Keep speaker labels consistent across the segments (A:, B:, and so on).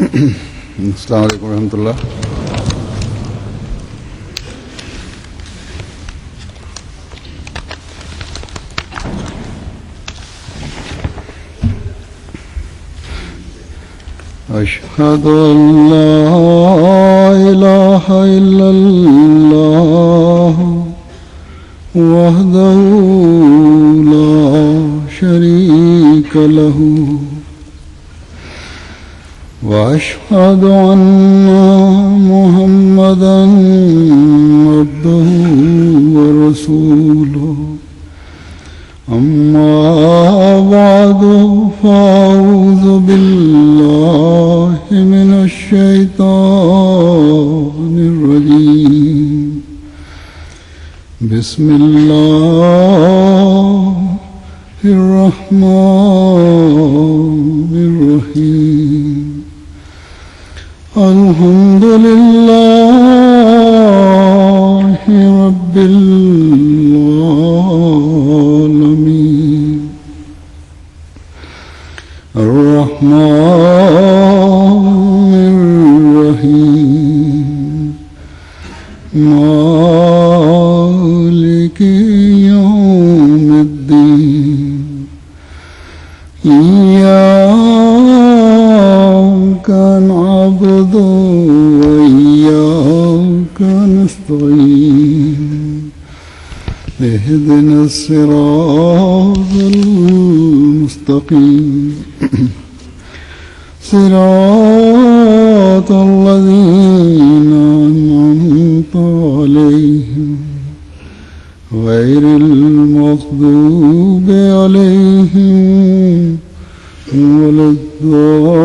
A: السلام علیکم ورحمۃ اللہ. اشہد ان لا الہ الا اللہ وحدہ لا شریک لہ واشہد ان محمدا عبدہ ورسولہ. اما بعد فاعوذ باللہ من الشیطان الرجیم. بسم اللہ الرحمن الرحیم. الحمد للہ رب العالمین الرحمن الرحیم مالک یوم الدین. إياك نعبد وإياك نستعين. اهدنا الصراط المستقيم صراط الذين أنعمت عليهم غير المغضوب عليهم ولا الضالين.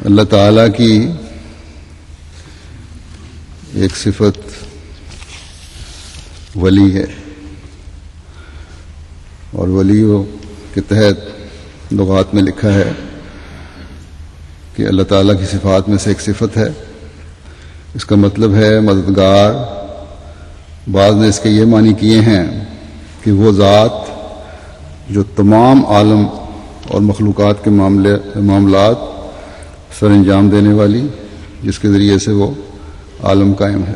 A: اللہ تعالیٰ کی ایک صفت ولی ہے، اور ولیوں کے تحت لغات میں لکھا ہے کہ اللہ تعالیٰ کی صفات میں سے ایک صفت ہے. اس کا مطلب ہے مددگار. بعض نے اس کے یہ معنی کیے ہیں کہ وہ ذات جو تمام عالم اور مخلوقات کے معاملات سر انجام دینے والی، جس کے ذریعے سے وہ عالم قائم ہے.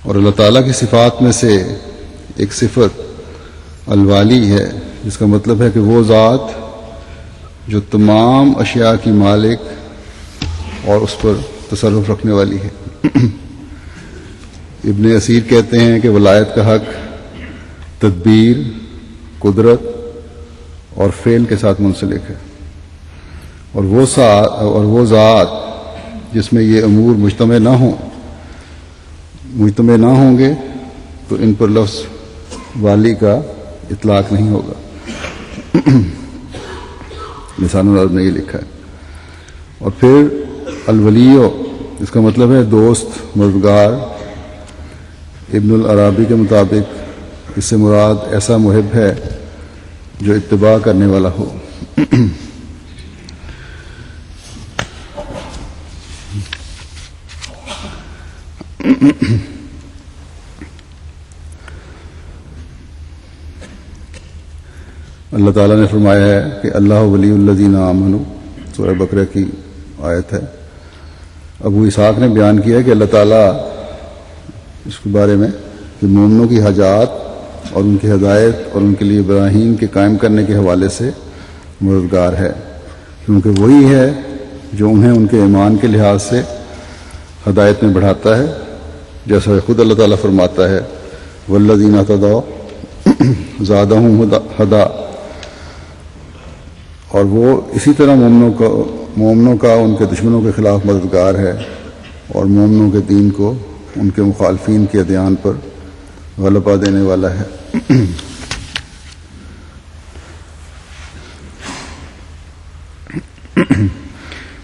A: اور اللہ تعالیٰ کی صفات میں سے ایک صفت الوالی ہے، جس کا مطلب ہے کہ وہ ذات جو تمام اشیاء کی مالک اور اس پر تصرف رکھنے والی ہے. ابن اسیر کہتے ہیں کہ ولایت کا حق تدبیر، قدرت اور فعل کے ساتھ منسلک ہے، اور وہ ذات جس میں یہ امور مجتمع نہ ہوں گے تو ان پر لفظ والی کا اطلاق نہیں ہوگا. لسان العرب نے یہ لکھا ہے. اور پھر الولیو، اس کا مطلب ہے دوست، مددگار. ابن العرابی کے مطابق اس سے مراد ایسا محب ہے جو اتباع کرنے والا ہو. اللہ تعالیٰ نے فرمایا ہے کہ اللہ ولی الذین آمنوا، سورہ بقرہ کی آیت ہے. ابو اسحاق نے بیان کیا کہ اللہ تعالیٰ اس کے بارے میں کہ مومنوں کی حاجات اور ان کی ہدایت اور ان کے لیے براہین کے قائم کرنے کے حوالے سے مددگار ہے، کیونکہ وہی ہے جو انہیں ان کے ایمان کے لحاظ سے ہدایت میں بڑھاتا ہے، جیسا خود اللہ تعالیٰ فرماتا ہے والذین اہتدوا زادہم ہدی. اور وہ اسی طرح مومنوں کا ان کے دشمنوں کے خلاف مددگار ہے، اور مومنوں کے دین کو ان کے مخالفین کے ادیان پر غلبہ دینے والا ہے.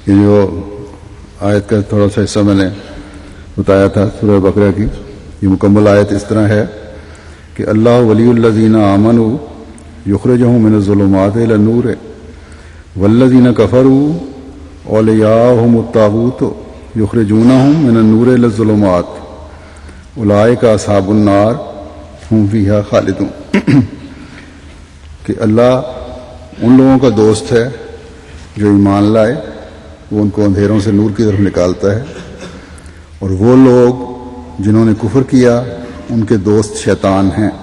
A: یہ جو آیت کا تھوڑا سا حصہ میں نے بتایا تھا سورہ بقرہ کی، یہ مکمل آیت اس طرح ہے کہ اللہ ولی الذین آمنوا یخرجہم من الظلمات الی النور والذین کفروا اولیاءہم الطاغوت یخرجونہم من النور الی الظلمات اولئک اصحاب النار ہم فیہا خالدون کہ اللہ ان لوگوں کا دوست ہے جو ایمان لائے، وہ ان کو اندھیروں سے نور کی طرف نکالتا ہے، اور وہ لوگ جنہوں نے کفر کیا ان کے دوست شیطان ہیں،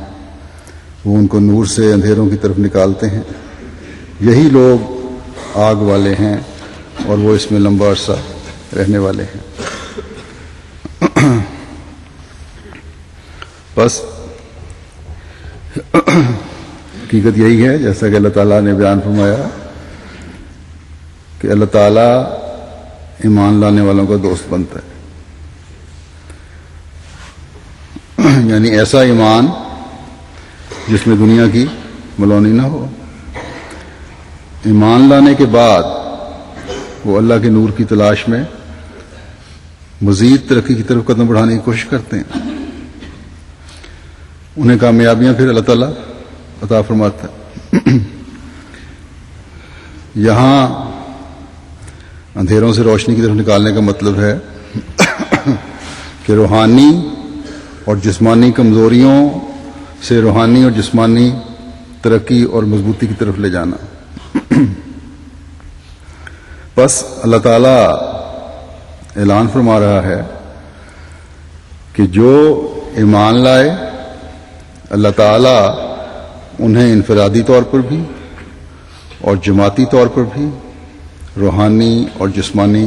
A: وہ ان کو نور سے اندھیروں کی طرف نکالتے ہیں، یہی لوگ آگ والے ہیں اور وہ اس میں لمبا عرصہ رہنے والے ہیں۔ بس حقیقت یہی ہے، جیسا کہ اللہ تعالیٰ نے بیان فرمایا کہ اللہ تعالیٰ ایمان لانے والوں کا دوست بنتا ہے، یعنی ایسا ایمان جس میں دنیا کی ملونی نہ ہو۔ ایمان لانے کے بعد وہ اللہ کے نور کی تلاش میں مزید ترقی کی طرف قدم بڑھانے کی کوشش کرتے ہیں، انہیں کامیابیاں پھر اللہ تعالیٰ عطا فرماتا ہے۔ یہاں اندھیروں سے روشنی کی طرف نکالنے کا مطلب ہے کہ روحانی اور جسمانی کمزوریوں سے روحانی اور جسمانی ترقی اور مضبوطی کی طرف لے جانا۔ بس اللہ تعالیٰ اعلان فرما رہا ہے کہ جو ایمان لائے اللہ تعالیٰ انہیں انفرادی طور پر بھی اور جماعتی طور پر بھی روحانی اور جسمانی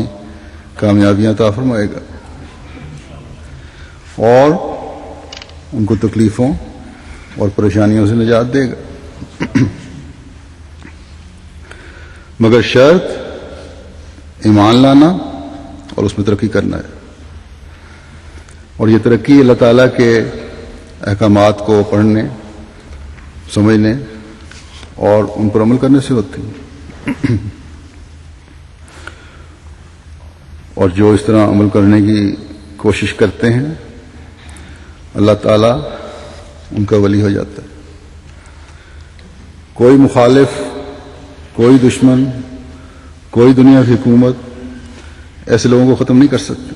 A: کامیابیاں عطا فرمائے گا، اور ان کو تکلیفوں اور پریشانیوں سے نجات دے گا، مگر شرط ایمان لانا اور اس میں ترقی کرنا ہے، اور یہ ترقی اللہ تعالیٰ کے احکامات کو پڑھنے، سمجھنے اور ان پر عمل کرنے سے ہوتی ہے، اور جو اس طرح عمل کرنے کی کوشش کرتے ہیں اللہ تعالیٰ ان کا ولی ہو جاتا ہے۔ کوئی مخالف، کوئی دشمن، کوئی دنیا کی حکومت ایسے لوگوں کو ختم نہیں کر سکتی۔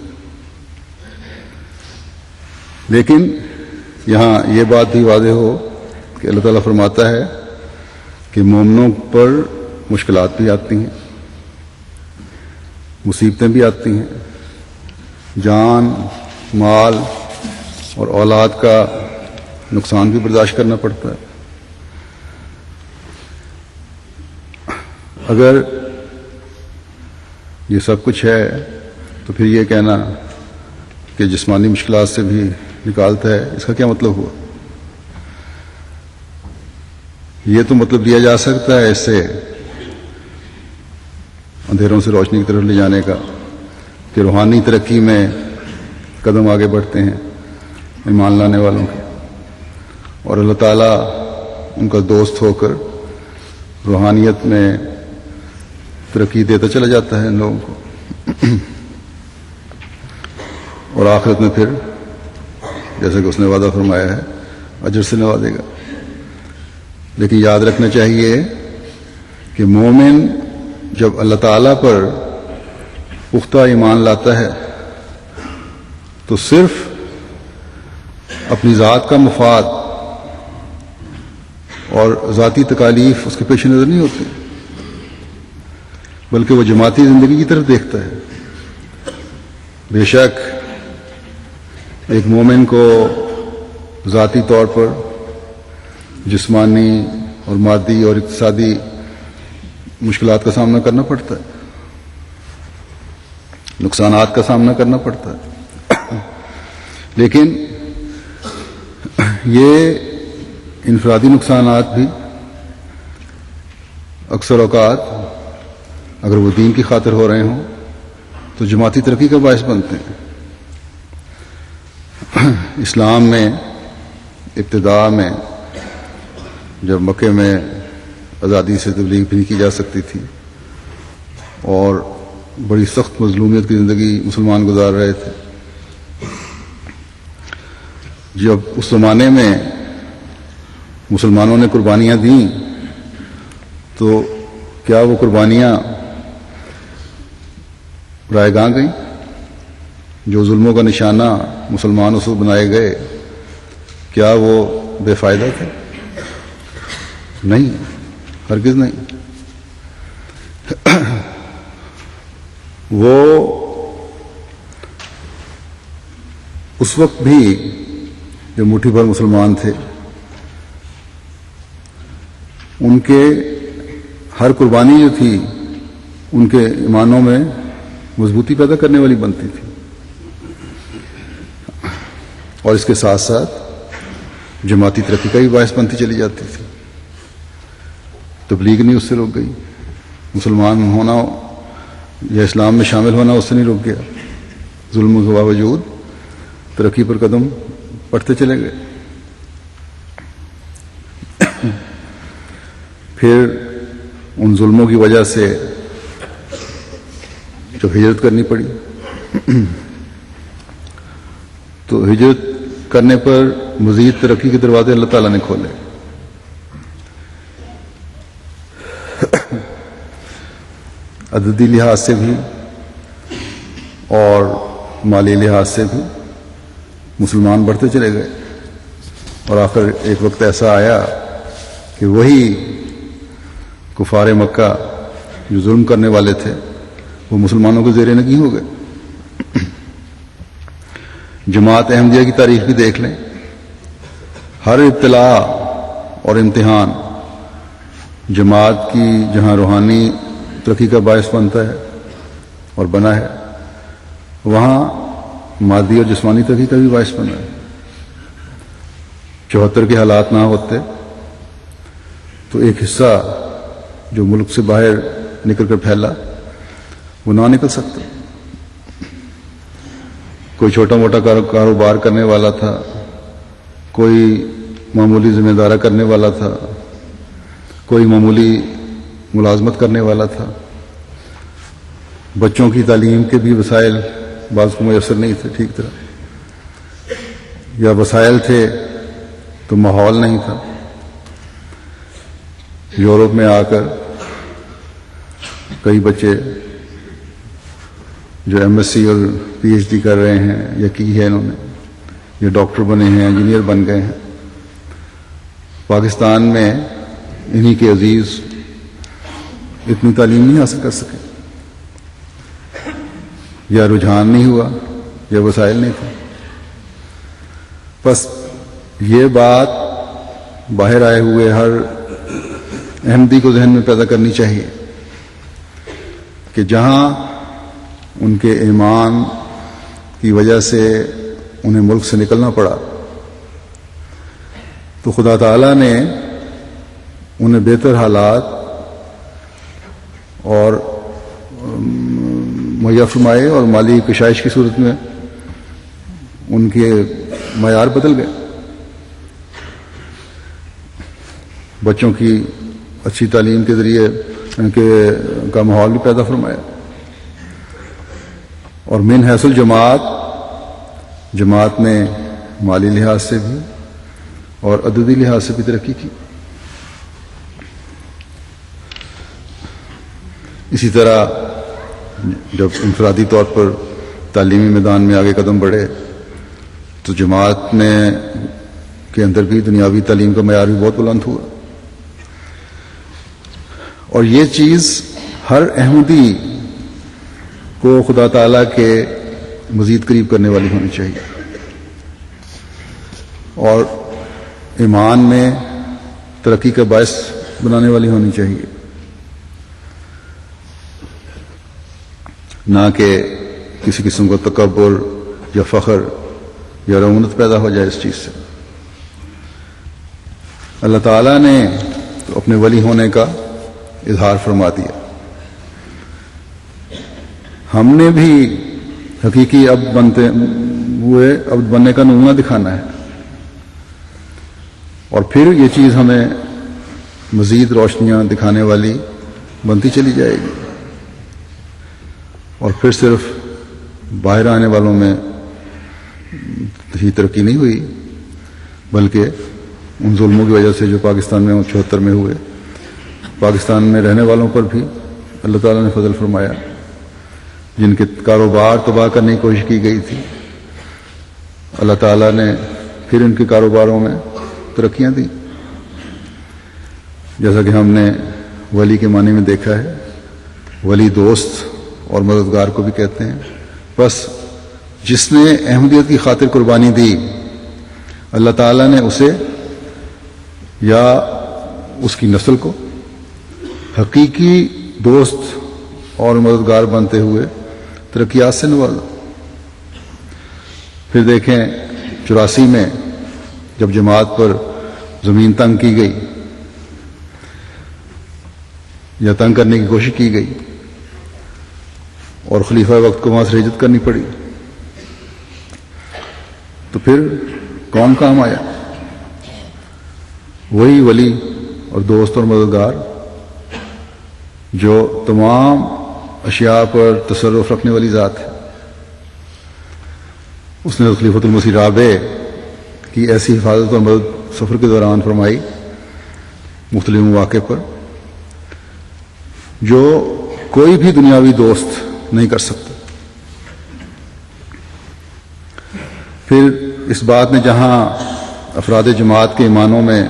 A: لیکن یہاں یہ بات بھی واضح ہو کہ اللہ تعالیٰ فرماتا ہے کہ مومنوں پر مشکلات بھی آتی ہیں، مصیبتیں بھی آتی ہیں، جان، مال اور اولاد کا نقصان بھی برداشت کرنا پڑتا ہے۔ اگر یہ سب کچھ ہے تو پھر یہ کہنا کہ جسمانی مشکلات سے بھی نکالتا ہے، اس کا کیا مطلب ہوا؟ یہ تو مطلب دیا جا سکتا ہے اس سے اندھیروں سے روشنی کی طرف لے جانے کا کہ روحانی ترقی میں قدم آگے بڑھتے ہیں ایمان لانے والوں کے، اور اللہ تعالیٰ ان کا دوست ہو کر روحانیت میں ترقی دیتا چلا جاتا ہے ان لوگوں کو، اور آخرت میں پھر جیسا کہ اس نے وعدہ فرمایا ہے اجر سے نوازے گا۔ لیکن یاد رکھنا چاہیے کہ مومن جب اللہ تعالیٰ پر پختہ ایمان لاتا ہے تو صرف اپنی ذات کا مفاد اور ذاتی تکالیف اس کے پیش نظر نہیں ہوتے، بلکہ وہ جماعتی زندگی کی طرف دیکھتا ہے۔ بے شک ایک مومن کو ذاتی طور پر جسمانی اور مادی اور اقتصادی مشکلات کا سامنا کرنا پڑتا ہے، نقصانات کا سامنا کرنا پڑتا ہے، لیکن یہ انفرادی نقصانات بھی اکثر اوقات اگر وہ دین کی خاطر ہو رہے ہوں تو جماعتی ترقی کا باعث بنتے ہیں۔ اسلام میں ابتداء میں جب مکے میں آزادی سے تبلیغ بھی نہیں کی جا سکتی تھی اور بڑی سخت مظلومیت کی زندگی مسلمان گزار رہے تھے، جب اس زمانے میں مسلمانوں نے قربانیاں دیں تو کیا وہ قربانیاں رائے گاں گئیں؟ جو ظلموں کا نشانہ مسلمان اصول بنائے گئے، کیا وہ بے فائدہ تھے؟ نہیں، ہرگز نہیں۔ وہ اس وقت بھی جو مٹھی بھر مسلمان تھے، ان کے ہر قربانی جو تھی ان کے ایمانوں میں مضبوطی پیدا کرنے والی بنتی تھی، اور اس کے ساتھ ساتھ جماعتی ترقی کا بھی باعث بنتی چلی جاتی تھی۔ تبلیغ نہیں اس سے رک گئی، مسلمان ہونا یا اسلام میں شامل ہونا اس سے نہیں رک گیا، ظلم کے باوجود ترقی پر قدم بڑھتے چلے گئے۔ پھر ان ظلموں کی وجہ سے جو ہجرت کرنی پڑی، تو ہجرت کرنے پر مزید ترقی کے دروازے اللہ تعالیٰ نے کھولے۔ عددی لحاظ سے بھی اور مالی لحاظ سے بھی مسلمان بڑھتے چلے گئے، اور آخر ایک وقت ایسا آیا کہ وہی کفار مکہ جو ظلم کرنے والے تھے وہ مسلمانوں کے زیر نگین ہو گئے۔ جماعت احمدیہ کی تاریخ بھی دیکھ لیں، ہر ابتلا اور امتحان جماعت کی جہاں روحانی ترقی کا باعث بنتا ہے اور بنا ہے، وہاں مادی اور جسمانی ترقی کا بھی باعث بنا ہے۔ 74 کے حالات نہ ہوتے تو ایک حصہ جو ملک سے باہر نکل کر پھیلا وہ نہ نکل سکتا۔ کوئی چھوٹا موٹا کاروبار کرنے والا تھا، کوئی معمولی ذمہ دارہ کرنے والا تھا، کوئی معمولی ملازمت کرنے والا تھا، بچوں کی تعلیم کے بھی وسائل بعض کو میسر نہیں تھے ٹھیک طرح، یا وسائل تھے تو ماحول نہیں تھا۔ یورپ میں آ کر کئی بچے جو ایم ایس سی اور پی ایچ ڈی کر رہے ہیں یا کی ہے انہوں نے، یا ڈاکٹر بنے ہیں، انجینئر بن گئے ہیں، پاکستان میں انہی کے عزیز اتنی تعلیم نہیں حاصل کر سکے، یا رجحان نہیں ہوا، یا وسائل نہیں تھے۔ بس یہ بات باہر آئے ہوئے ہر احمدی کو ذہن میں پیدا کرنی چاہیے کہ جہاں ان کے ایمان کی وجہ سے انہیں ملک سے نکلنا پڑا تو خدا تعالیٰ نے انہیں بہتر حالات اور مہیا فرمائے، اور مالی کشائش کی صورت میں ان کے معیار بدل گئے۔ بچوں کی اچھی تعلیم کے ذریعے ان کے کا ماحول بھی پیدا فرمایا، اور من حیث الجماعت، جماعت نے مالی لحاظ سے بھی اور عددی لحاظ سے بھی ترقی کی۔ اسی طرح جب انفرادی طور پر تعلیمی میدان میں آگے قدم بڑھے تو جماعت نے کے اندر بھی دنیاوی تعلیم کا معیار بھی بہت بلند ہوا، اور یہ چیز ہر احمدی کو خدا تعالیٰ کے مزید قریب کرنے والی ہونی چاہیے، اور ایمان میں ترقی کا باعث بنانے والی ہونی چاہیے، نہ کہ کسی قسم کا تکبر یا فخر یا رعونت پیدا ہو جائے اس چیز سے۔ اللہ تعالیٰ نے تو اپنے ولی ہونے کا اظہار فرما دیا، ہم نے بھی حقیقی عبد بنتے ہوئے عبد بننے کا نمونہ دکھانا ہے، اور پھر یہ چیز ہمیں مزید روشنیاں دکھانے والی بنتی چلی جائے گی، اور پھر صرف باہر آنے والوں میں ہی ترقی نہیں ہوئی، بلکہ ان ظلموں کی وجہ سے جو پاکستان میں 74 میں ہوئے، پاکستان میں رہنے والوں پر بھی اللہ تعالیٰ نے فضل فرمایا، جن کے کاروبار تباہ کرنے کی کوشش کی گئی تھی، اللہ تعالیٰ نے پھر ان کے کاروباروں میں ترقیاں دیں، جیسا کہ ہم نے ولی کے معنی میں دیکھا ہے۔ ولی دوست اور مددگار کو بھی کہتے ہیں۔ بس جس نے احمدیت کی خاطر قربانی دی، اللہ تعالیٰ نے اسے یا اس کی نسل کو حقیقی دوست اور مددگار بنتے ہوئے ترقیات سے نوازا۔ پھر دیکھیں 84 میں جب جماعت پر زمین تنگ کی گئی یا تنگ کرنے کی کوشش کی گئی اور خلیفہ وقت کو وہاں سے ہجرت کرنی پڑی، تو پھر کون کام آیا؟ وہی ولی اور دوست اور مددگار جو تمام اشیاء پر تصرف رکھنے والی ذات ہے۔ اس نے خلیفۃ المسیح رابع کی ایسی حفاظت اور مدد سفر کے دوران فرمائی مختلف مواقع پر جو کوئی بھی دنیاوی دوست نہیں کر سکتا۔ پھر اس بات نے جہاں افراد جماعت کے ایمانوں میں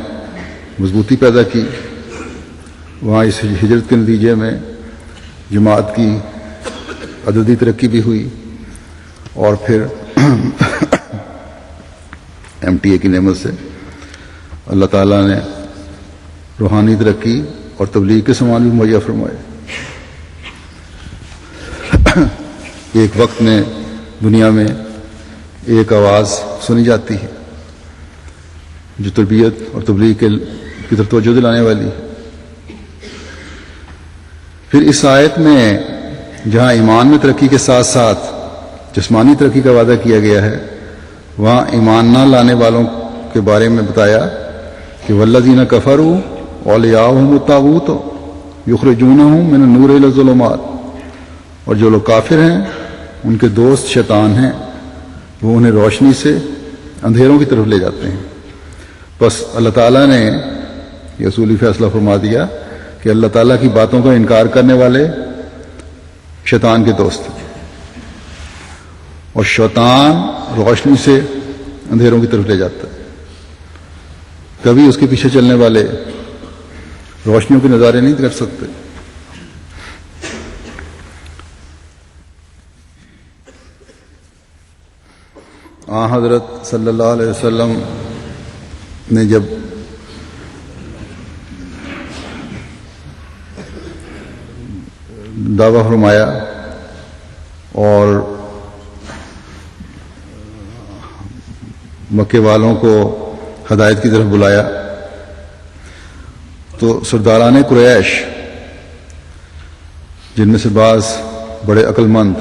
A: مضبوطی پیدا کی، وہاں اس ہجرت کے نتیجے میں جماعت کی عددی ترقی بھی ہوئی، اور پھر MTA کی نعمت سے اللہ تعالیٰ نے روحانی ترقی اور تبلیغ کے سامان بھی مہیا فرمائے۔ ایک وقت میں دنیا میں ایک آواز سنی جاتی ہے جو تربیت اور تبلیغ کی طرف توجہ دلانے والی ہے۔ پھر اس آیت میں جہاں ایمان میں ترقی کے ساتھ ساتھ جسمانی ترقی کا وعدہ کیا گیا ہے، وہاں ایمان نہ لانے والوں کے بارے میں بتایا کہ والذین کفروا اولیاؤہم الطاغوت یخرجونہم من النور الی الظلمات، اور جو لوگ کافر ہیں ان کے دوست شیطان ہیں، وہ انہیں روشنی سے اندھیروں کی طرف لے جاتے ہیں۔ بس اللہ تعالیٰ نے یہ اصولی فیصلہ فرما دیا کہ اللہ تعالیٰ کی باتوں کا انکار کرنے والے شیطان کے دوست ہیں، اور شیطان روشنی سے اندھیروں کی طرف لے جاتا ہے۔ کبھی اس کے پیچھے چلنے والے روشنیوں کے نظارے نہیں کر سکتے۔ حضرت صلی اللہ علیہ وسلم نے جب دعویٰ فرمایا اور مکے والوں کو ہدایت کی طرف بلایا، تو سرداران قریش، جن میں سے بعض بڑے عقل مند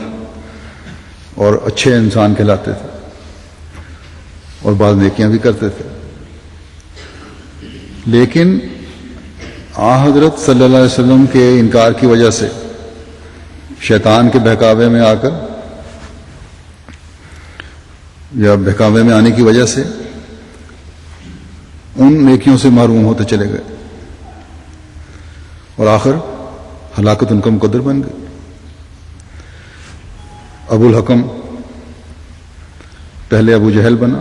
A: اور اچھے انسان کہلاتے تھے اور بعض نیکیاں بھی کرتے تھے، لیکن حضرت صلی اللہ علیہ وسلم کے انکار کی وجہ سے شیطان کے بہکاوے میں آ کر یا بہکاوے میں آنے کی وجہ سے ان نیکیوں سے محروم ہوتے چلے گئے، اور آخر ہلاکت ان کا مقدر بن گئی۔ ابو الحکم پہلے ابو جہل بنا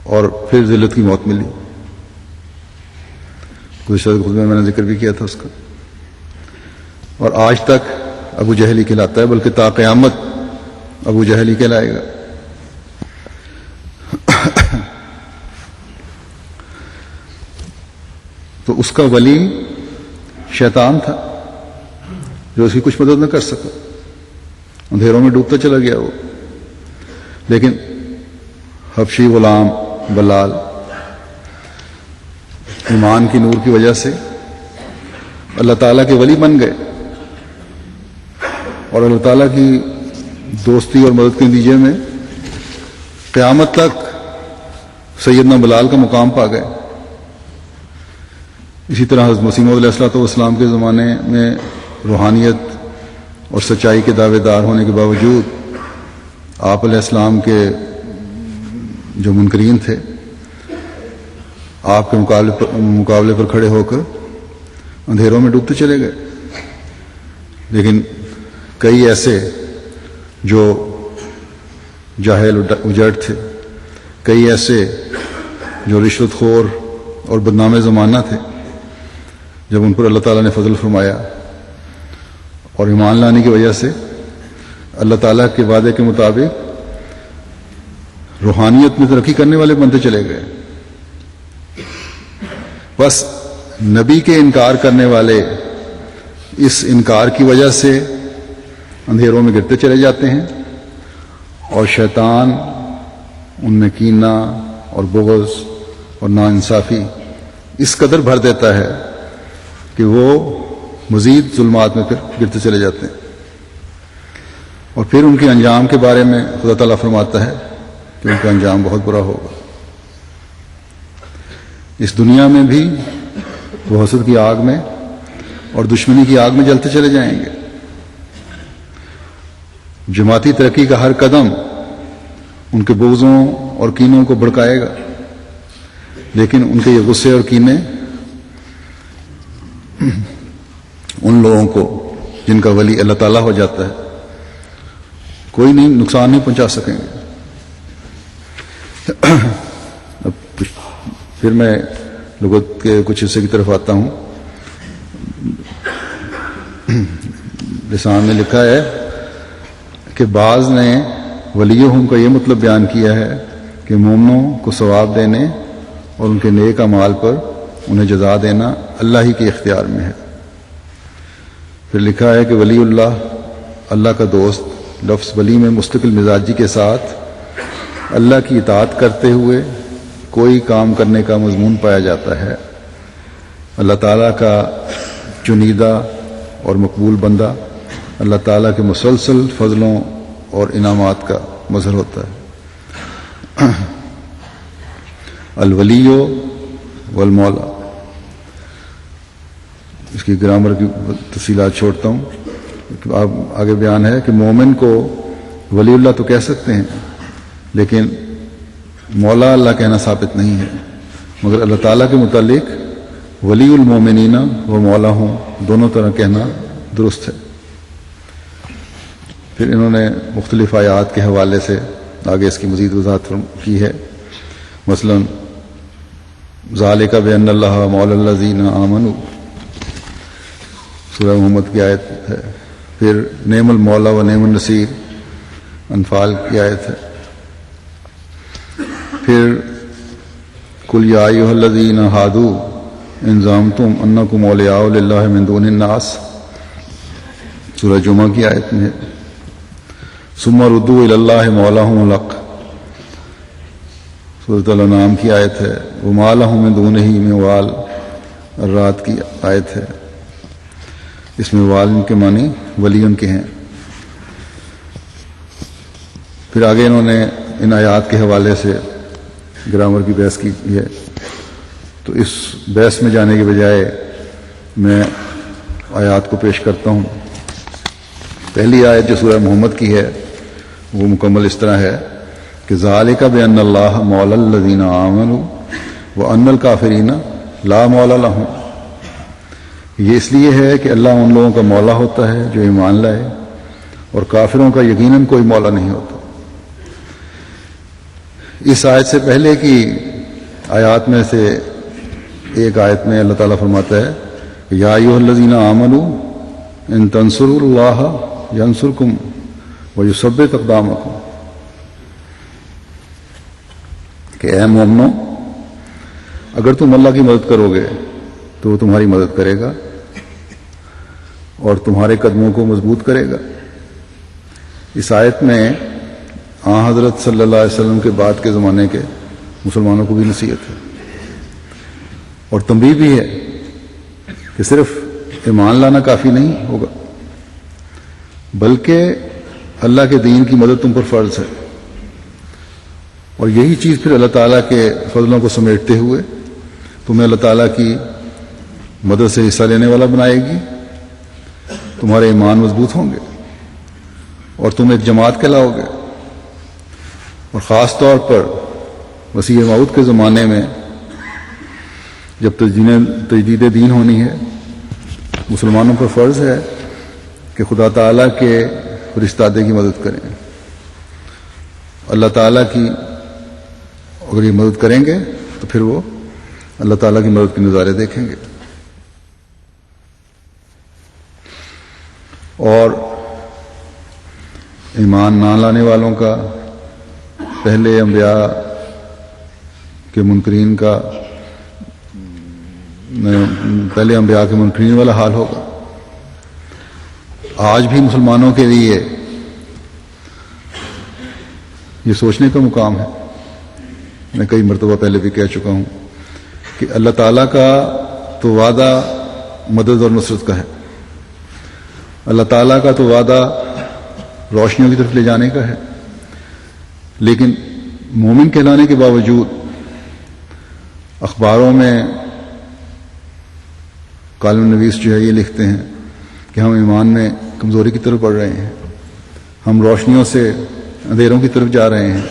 A: اور پھر ذلت کی موت ملی۔ گزشتہ خطبے میں نے ذکر بھی کیا تھا اس کا، اور آج تک ابو جہل ہی کہلاتا ہے، بلکہ تا قیامت ابو جہل ہی کہلائے گا۔ تو اس کا ولی شیطان تھا جو اس کی کچھ مدد نہ کر سکا، اندھیروں میں ڈوبتا چلا گیا وہ۔ لیکن حبشی غلام بلال ایمان کی نور کی وجہ سے اللہ تعالیٰ کے ولی بن گئے، اور اللہ تعالیٰ کی دوستی اور مدد کے نتیجے میں قیامت تک سیدنا بلال کا مقام پا گئے۔ اسی طرح حضرت مسیح موعود علیہ السلام کے زمانے میں روحانیت اور سچائی کے دعوے دار ہونے کے باوجود آپ علیہ السلام کے جو منکرین تھے آپ کے مقابلے پر کھڑے ہو کر اندھیروں میں ڈوبتے چلے گئے، لیکن کئی ایسے جو جاہل اجڑ تھے، کئی ایسے جو رشوت خور اور بدنام زمانہ تھے، جب ان پر اللہ تعالیٰ نے فضل فرمایا اور ایمان لانے کی وجہ سے اللہ تعالیٰ کے وعدے کے مطابق روحانیت میں ترقی کرنے والے بنتے چلے گئے. بس نبی کے انکار کرنے والے اس انکار کی وجہ سے اندھیروں میں گرتے چلے جاتے ہیں، اور شیطان ان میں کینہ اور بغض اور ناانصافی اس قدر بھر دیتا ہے کہ وہ مزید ظلمات میں پھر گرتے چلے جاتے ہیں. اور پھر ان کے انجام کے بارے میں خدا تعالیٰ فرماتا ہے کہ ان کا انجام بہت برا ہوگا. اس دنیا میں بھی وہ حسد کی آگ میں اور دشمنی کی آگ میں جلتے چلے جائیں گے. جماعتی ترقی کا ہر قدم ان کے بغضوں اور کینوں کو بھڑکائے گا، لیکن ان کے یہ غصے اور کینے ان لوگوں کو جن کا ولی اللہ تعالیٰ ہو جاتا ہے کوئی نہیں نقصان نہیں پہنچا سکیں گے. اب پھر میں لغت کے کچھ حصے کی طرف آتا ہوں. لسان میں لکھا ہے کہ بعض نے ولیہم کا یہ مطلب بیان کیا ہے کہ مومنوں کو ثواب دینے اور ان کے نیک اعمال پر انہیں جزا دینا اللہ ہی کے اختیار میں ہے. پھر لکھا ہے کہ ولی اللہ کا دوست لفظ ولی میں مستقل مزاجی کے ساتھ اللہ کی اطاعت کرتے ہوئے کوئی کام کرنے کا مضمون پایا جاتا ہے. اللہ تعالیٰ کا چنیدہ اور مقبول بندہ اللہ تعالیٰ کے مسلسل فضلوں اور انعامات کا مظہر ہوتا ہے. الولی والمولا، اس کی گرامر کی تفصیلات چھوڑتا ہوں. اب آگے بیان ہے کہ مومن کو ولی اللہ تو کہہ سکتے ہیں، لیکن مولا اللہ کہنا ثابت نہیں ہے. مگر اللہ تعالیٰ کے متعلق ولی المومنین و مولا ہوں دونوں طرح کہنا درست ہے. پھر انہوں نے مختلف آیات کے حوالے سے آگے اس کی مزید وضاحت کی ہے. مثلا ذالک بان اللہ مولا الذین آمنوا، سورہ محمد کی آیت ہے. پھر نعم المولا و نعم النصیر، انفال کی آیت ہے. پھر قل یا ایھا الذین ھادوا ان زعمتم انکم اولیاء للہ من دون الناس، سورہ جمعہ کی آیت میں ہے. ثم ردوا الی اللہ مولاہم الحق، سورۃ الانعام کی آیت ہے. وما لہم من دونہ من وال، الرعد کی آیت ہے. اس میں وال ان کے معنی ولی ان کے ہیں. پھر آگے انہوں نے ان آیات کے حوالے سے گرامر کی بحث کی ہے. تو اس بحث میں جانے کے بجائے میں آیات کو پیش کرتا ہوں. پہلی آیت جو سورہ محمد کی ہے وہ مکمل اس طرح ہے کہ ذالک بان اللہ مولا الذین آمنوا وان الکافرین لا مولا لہم. یہ اس لیے ہے کہ اللہ ان لوگوں کا مولا ہوتا ہے جو ایمان لائے، اور کافروں کا یقیناً کوئی مولا نہیں ہوتا. اس آیت سے پہلے کی آیات میں سے ایک آیت میں اللہ تعالیٰ فرماتا ہے کہ یا ایھا الذین آمنوا ان تنصروا اللہ ینصرکم ویثبت اقدامکم، کہ اے مومنو اگر تم اللہ کی مدد کرو گے تو وہ تمہاری مدد کرے گا اور تمہارے قدموں کو مضبوط کرے گا. اس آیت میں حضرت صلی اللہ علیہ وسلم کے بعد کے زمانے کے مسلمانوں کو بھی نصیحت ہے اور تنبیہ بھی ہے کہ صرف ایمان لانا کافی نہیں ہوگا، بلکہ اللہ کے دین کی مدد تم پر فرض ہے. اور یہی چیز پھر اللہ تعالیٰ کے فضلوں کو سمیٹتے ہوئے تمہیں اللہ تعالیٰ کی مدد سے حصہ لینے والا بنائے گی. تمہارے ایمان مضبوط ہوں گے اور تم ایک جماعت کہلاؤ گے. اور خاص طور پر مسیح موعود کے زمانے میں جب تجدید دین ہونی ہے، مسلمانوں پر فرض ہے کہ کہ خدا تعالیٰ کے فرشتادے کی مدد کریں. اللہ تعالیٰ کی اگر یہ مدد کریں گے تو پھر وہ اللہ تعالیٰ کی مدد کے نظارے دیکھیں گے. اور ایمان نہ لانے والوں کا پہلے انبیاء کے منکرین والا حال ہوگا. آج بھی مسلمانوں کے لیے یہ سوچنے کا مقام ہے. میں کئی مرتبہ پہلے بھی کہہ چکا ہوں کہ اللہ تعالیٰ کا تو وعدہ مدد اور نصرت کا ہے. اللہ تعالیٰ کا تو وعدہ روشنیوں کی طرف لے جانے کا ہے. لیکن مومن کہلانے کے باوجود اخباروں میں کالم نویس جو ہے یہ لکھتے ہیں کہ ہم ایمان میں کمزوری کی طرف بڑھ رہے ہیں, ہم روشنیوں سے اندھیروں کی طرف جا رہے ہیں,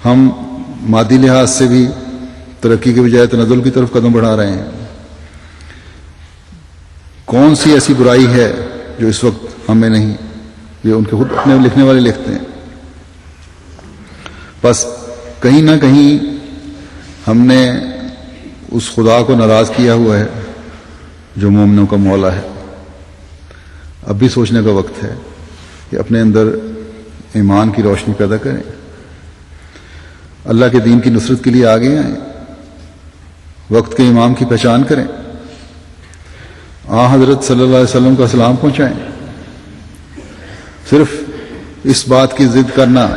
A: ہم مادی لحاظ سے بھی ترقی کے بجائے تنزل کی طرف قدم بڑھا رہے ہیں. کون سی ایسی برائی ہے جو اس وقت ہمیں نہیں؟ یہ ان کے خود اپنے لکھنے والے لکھتے ہیں. بس کہیں نہ کہیں ہم نے اس خدا کو ناراض کیا ہوا ہے جو مومنوں کا مولا ہے. اب بھی سوچنے کا وقت ہے کہ اپنے اندر ایمان کی روشنی پیدا کریں, اللہ کے دین کی نصرت کے لیے آگے آئیں, وقت کے امام کی پہچان کریں, حضرت صلی اللہ علیہ وسلم کا سلام پہنچائیں. صرف اس بات کی ضد کرنا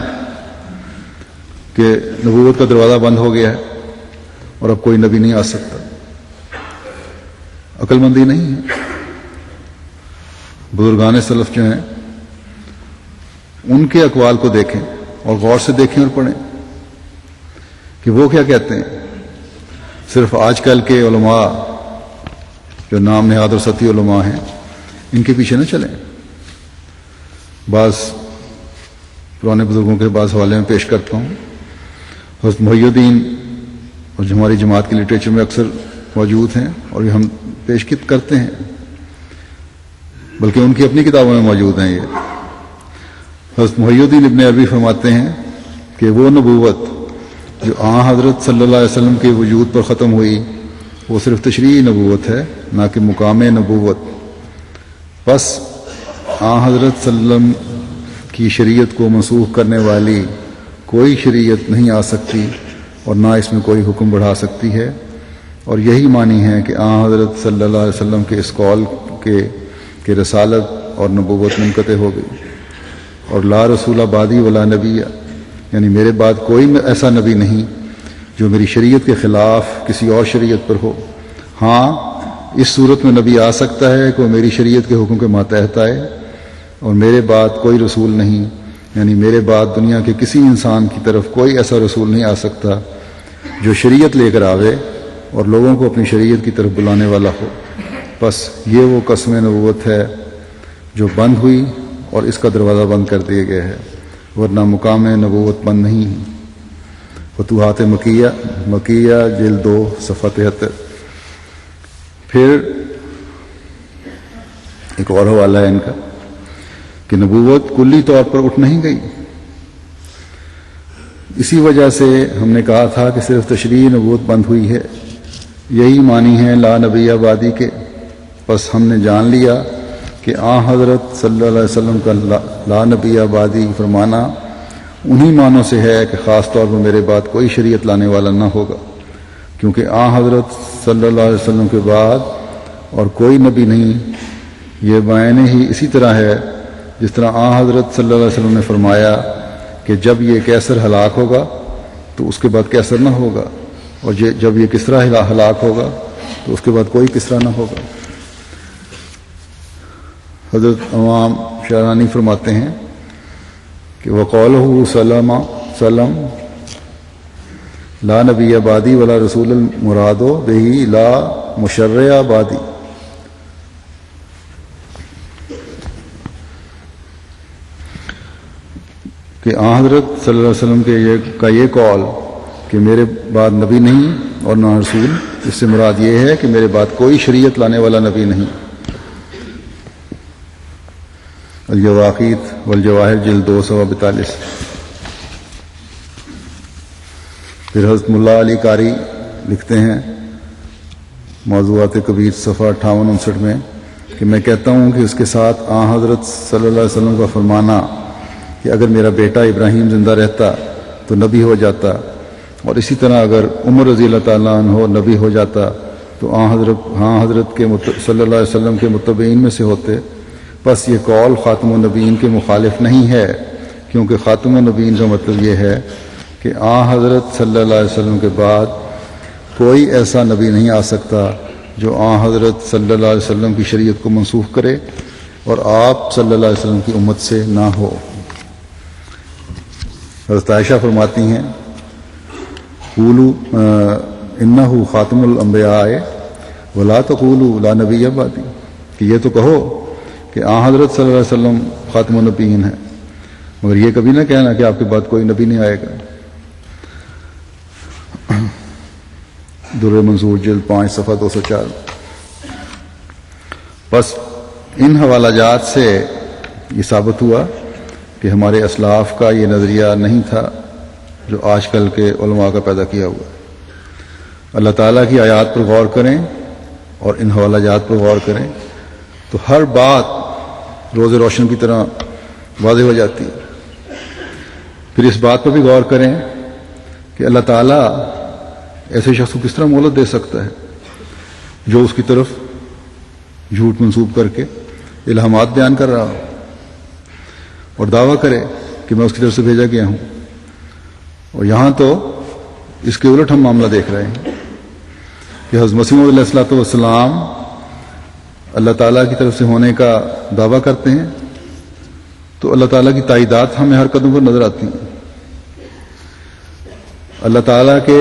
A: کہ نبوت کا دروازہ بند ہو گیا ہے اور اب کوئی نبی نہیں آ سکتا, عقل مندی نہیں ہے. بزرگان سلف جو ہیں ان کے اقوال کو دیکھیں اور غور سے دیکھیں اور پڑھیں کہ وہ کیا کہتے ہیں. صرف آج کل کے علماء جو نام نہاد اور سطحی علماء ہیں ان کے پیچھے نہ چلیں. بعض پرانے بزرگوں کے بعض حوالے میں پیش کرتا ہوں. حضرت محی الدین اور جو ہماری جماعت کے لٹریچر میں اکثر موجود ہیں اور یہ ہم پیش کرتے ہیں, بلکہ ان کی اپنی کتابوں میں موجود ہیں. یہ حضرت محی الدین ابن عربی فرماتے ہیں کہ وہ نبوت جو حضرت صلی اللہ علیہ وسلم کے وجود پر ختم ہوئی وہ صرف تشریعی نبوت ہے, نہ کہ مقام نبوت. بس حضرت صلی اللہ علیہ وسلم کی شریعت کو منسوخ کرنے والی کوئی شریعت نہیں آ سکتی اور نہ اس میں کوئی حکم بڑھا سکتی ہے. اور یہی معنی ہے کہ حضرت صلی اللہ علیہ وسلم کے اس قول کہ رسالت اور نبوت منقطع ہو گئی, اور لا رسول بعدی ولا نبی, یعنی میرے بعد کوئی ایسا نبی نہیں جو میری شریعت کے خلاف کسی اور شریعت پر ہو. ہاں اس صورت میں نبی آ سکتا ہے کہ وہ میری شریعت کے حکم کے ماتحت آئے, اور میرے بعد کوئی رسول نہیں, یعنی میرے بعد دنیا کے کسی انسان کی طرف کوئی ایسا رسول نہیں آ سکتا جو شریعت لے کر آوے اور لوگوں کو اپنی شریعت کی طرف بلانے والا ہو. بس یہ وہ قسم نبوت ہے جو بند ہوئی اور اس کا دروازہ بند کر دیا گیا ہے, ورنہ مقام نبوت بند نہیں. فتوحات مکیہ جلد 2 صفحہ 73. پھر ایک اور حوالہ ہے ان کا کہ نبوت کلی طور پر اٹھ نہیں گئی. اسی وجہ سے ہم نے کہا تھا کہ صرف تشریعی نبوت بند ہوئی ہے. یہی معنی ہے لا نبی آبادی کے. بس ہم نے جان لیا کہ حضرت صلی اللہ علیہ وسلم کا لا نبی آبادی فرمانا انہی معنوں سے ہے کہ خاص طور پر میرے بعد کوئی شریعت لانے والا نہ ہوگا, کیونکہ حضرت صلی اللہ علیہ وسلم کے بعد اور کوئی نبی نہیں. یہ معنی ہی اسی طرح ہے جس طرح حضرت صلی اللہ علیہ وسلم نے فرمایا کہ جب یہ کیسر ہلاک ہوگا تو اس کے بعد کیسر نہ ہوگا, اور جب یہ کسرا ہلاک ہوگا تو اس کے بعد کوئی کسرا نہ ہوگا. حضرت امام شاہرانی فرماتے ہیں کہ وقولہ سلم لا نبی آبادی ولا رسول المرادو بہی لا مشرع آبادی. کہ حضرت صلی اللہ علیہ وسلم کا یہ قول کہ میرے بعد نبی نہیں اور نہ رسول, اس سے مراد یہ ہے کہ میرے بعد کوئی شریعت لانے والا نبی نہیں. الجواقیت والجواہر جلد 242۔ پھر حضرت ملا علی قاری لکھتے ہیں موضوعات کبیر صفحہ 58-59 میں کہ میں کہتا ہوں کہ اس کے ساتھ حضرت صلی اللہ علیہ وسلم کا فرمانا کہ اگر میرا بیٹا ابراہیم زندہ رہتا تو نبی ہو جاتا، اور اسی طرح اگر عمر رضی اللہ تعالیٰ عنہ نبی ہو جاتا تو حضرت کے صلی اللہ علیہ وسلم کے متبعین میں سے ہوتے۔ بس یہ قول خاتم النبیین کے مخالف نہیں ہے، کیونکہ خاتم النبیین کا مطلب یہ ہے کہ حضرت صلی اللہ علیہ وسلم کے بعد کوئی ایسا نبی نہیں آ سکتا جو حضرت صلی اللہ علیہ وسلم کی شریعت کو منسوخ کرے اور آپ صلی اللہ علیہ وسلم کی امت سے نہ ہو۔ حضرت عائشہ فرماتی ہیں قولوا انہ خاتم الانبیاء ولا تقولوا لا نبی بعدی، کہ یہ تو کہو کہ حضرت صلی اللہ علیہ وسلم خاتم النبیین ہیں، مگر یہ کبھی نہ کہنا کہ آپ کے بعد کوئی نبی نہیں آئے گا۔ در منظور جلد 5 صفحہ 204۔ بس ان حوالہ جات سے یہ ثابت ہوا کہ ہمارے اسلاف کا یہ نظریہ نہیں تھا جو آج کل کے علماء کا پیدا کیا ہوا۔ اللہ تعالیٰ کی آیات پر غور کریں اور ان حوالہ جات پر غور کریں تو ہر بات روز روشن کی طرح واضح ہو جاتی ہے۔ پھر اس بات پر بھی غور کریں کہ اللہ تعالیٰ ایسے شخص کو کس طرح مہلت دے سکتا ہے جو اس کی طرف جھوٹ منسوب کر کے الہامات بیان کر رہا ہو اور دعویٰ کرے کہ میں اس کی طرف سے بھیجا گیا ہوں، اور یہاں تو اس کے الٹ ہم معاملہ دیکھ رہے ہیں کہ حضرت مسیح موعود علیہ الصلوۃ والسلام اللہ تعالیٰ کی طرف سے ہونے کا دعویٰ کرتے ہیں تو اللہ تعالیٰ کی تائیدات ہمیں ہر قدم پر نظر آتی ہیں۔ اللہ تعالیٰ کے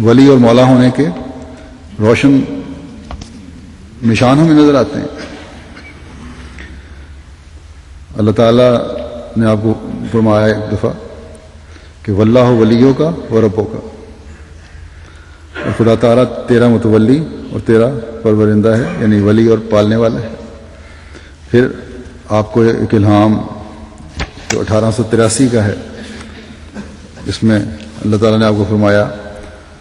A: ولی اور مولا ہونے کے روشن نشان ہمیں نظر آتے ہیں۔ اللہ تعالیٰ نے آپ کو فرمایا ایک دفعہ کہ واللہ ولیوں کا و ربوں کا، اور خدا تعالیٰ تیرا متولی اور تیرا پرورندہ ہے، یعنی ولی اور پالنے والا ہے۔ پھر آپ کو ایک الہام جو 1883 کا ہے، اس میں اللہ تعالیٰ نے آپ کو فرمایا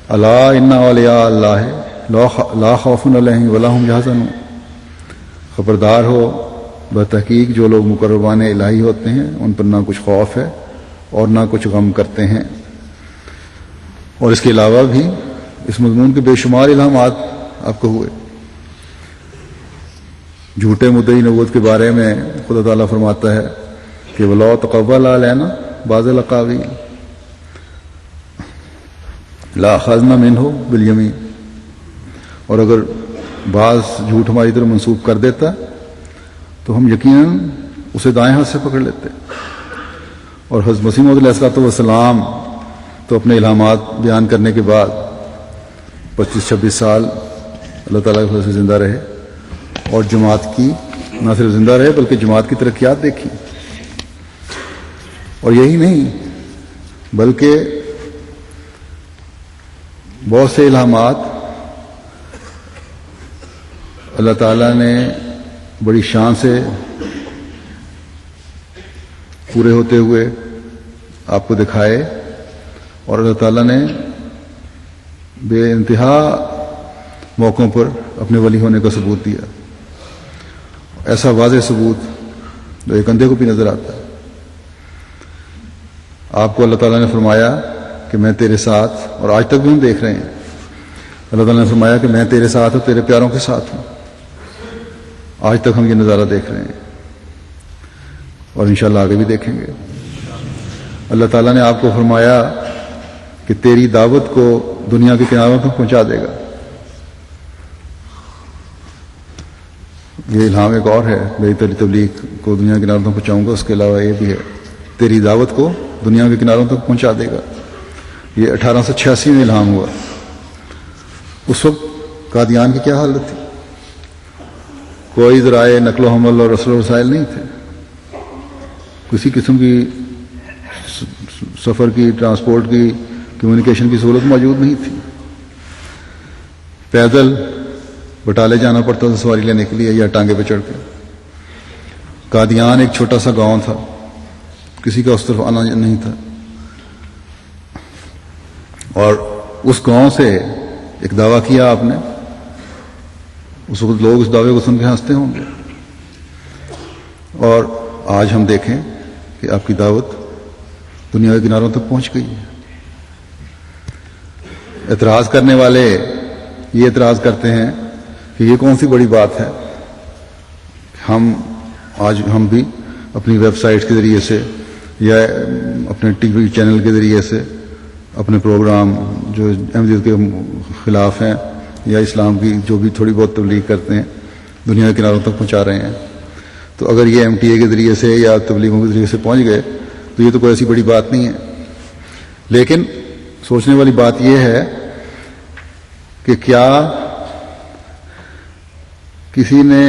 A: الا ان اولیاء اللہ لا خوف علیہم ولا هم یحزنون، خبردار ہو بتحقیق جو لوگ مقربان الہی ہوتے ہیں ان پر نہ کچھ خوف ہے اور نہ کچھ غم کرتے ہیں۔ اور اس کے علاوہ بھی اس مضمون کے بے شمار الہامات آپ کو ہوئے۔ جھوٹے مدعی نبوت کے بارے میں خدا تعالیٰ فرماتا ہے کہ وَلَوْ تَقَوَّلَ عَلَيْنَا بَعْضَ الْأَقَاوِيلِ لَأَخَذْنَا مِنْهُ بِالْيَمِينِ، اور اگر بعض جھوٹ ہماری طرف منسوب کر دیتا تو ہم یقیناً اسے دائیں ہاتھ سے پکڑ لیتے۔ اور حضرت مسیح موعود علیہ الصلوۃ والسلام تو اپنے الہامات بیان کرنے کے بعد 25-26 سال اللہ تعالیٰ کی وجہ سے زندہ رہے، اور جماعت کی نہ صرف زندہ رہے بلکہ جماعت کی ترقیات دیکھی۔ اور یہی نہیں بلکہ بہت سے الہامات اللہ تعالیٰ نے بڑی شان سے پورے ہوتے ہوئے آپ کو دکھائے، اور اللہ تعالیٰ نے بے انتہا موقعوں پر اپنے ولی ہونے کا ثبوت دیا، ایسا واضح ثبوت جو ایک اندھے کو بھی نظر آتا ہے۔ آپ کو اللہ تعالیٰ نے فرمایا کہ میں تیرے ساتھ، اور آج تک بھی ہم دیکھ رہے ہیں اللہ تعالیٰ نے فرمایا کہ میں تیرے ساتھ اور تیرے پیاروں کے ساتھ ہوں۔ آج تک ہم یہ نظارہ دیکھ رہے ہیں اور انشاءاللہ آگے بھی دیکھیں گے۔ اللہ تعالیٰ نے آپ کو فرمایا کہ تیری دعوت کو دنیا کے کناروں تک پہنچا دے گا۔ یہ الہام ایک اور ہے، میری تیری تبلیغ کو دنیا کے کناروں تک پہنچاؤں گا، اس کے علاوہ یہ بھی ہے تیری دعوت کو دنیا کے کناروں تک پہنچا دے گا۔ یہ 1886 میں الہام ہوا۔ اس وقت قادیان کی کیا حالت تھی؟ کوئی ذرائع نقل و حمل اور رسل و رسائل نہیں تھے، کسی قسم کی سفر کی، ٹرانسپورٹ کی، کمیونیکیشن کی سہولت موجود نہیں تھی۔ پیدل بٹالے جانا پڑتا تھا سواری لینے کے لیے یا ٹانگے پہ چڑھ کے۔ قادیان ایک چھوٹا سا گاؤں تھا، کسی کا اس طرف آنا نہیں تھا، اور اس گاؤں سے ایک دعویٰ کیا آپ نے. اس وقت لوگ اس دعوے کو سن کے ہنستے ہوں گے، اور آج ہم دیکھیں کہ آپ کی دعوت دنیا کے کناروں تک پہنچ گئی ہے. اعتراض کرنے والے یہ اعتراض کرتے ہیں کہ یہ کون سی بڑی بات ہے، ہم بھی اپنی ویب سائٹ کے ذریعے سے یا اپنے ٹی وی چینل کے ذریعے سے اپنے پروگرام جو احمدیت کے خلاف ہیں یا اسلام کی جو بھی تھوڑی بہت تبلیغ کرتے ہیں دنیا کے کناروں تک پہنچا رہے ہیں. تو اگر یہ MTA کے ذریعے سے یا تبلیغوں کے ذریعے سے پہنچ گئے تو یہ تو کوئی ایسی بڑی بات نہیں ہے. لیکن سوچنے والی بات یہ ہے کہ کیا کسی نے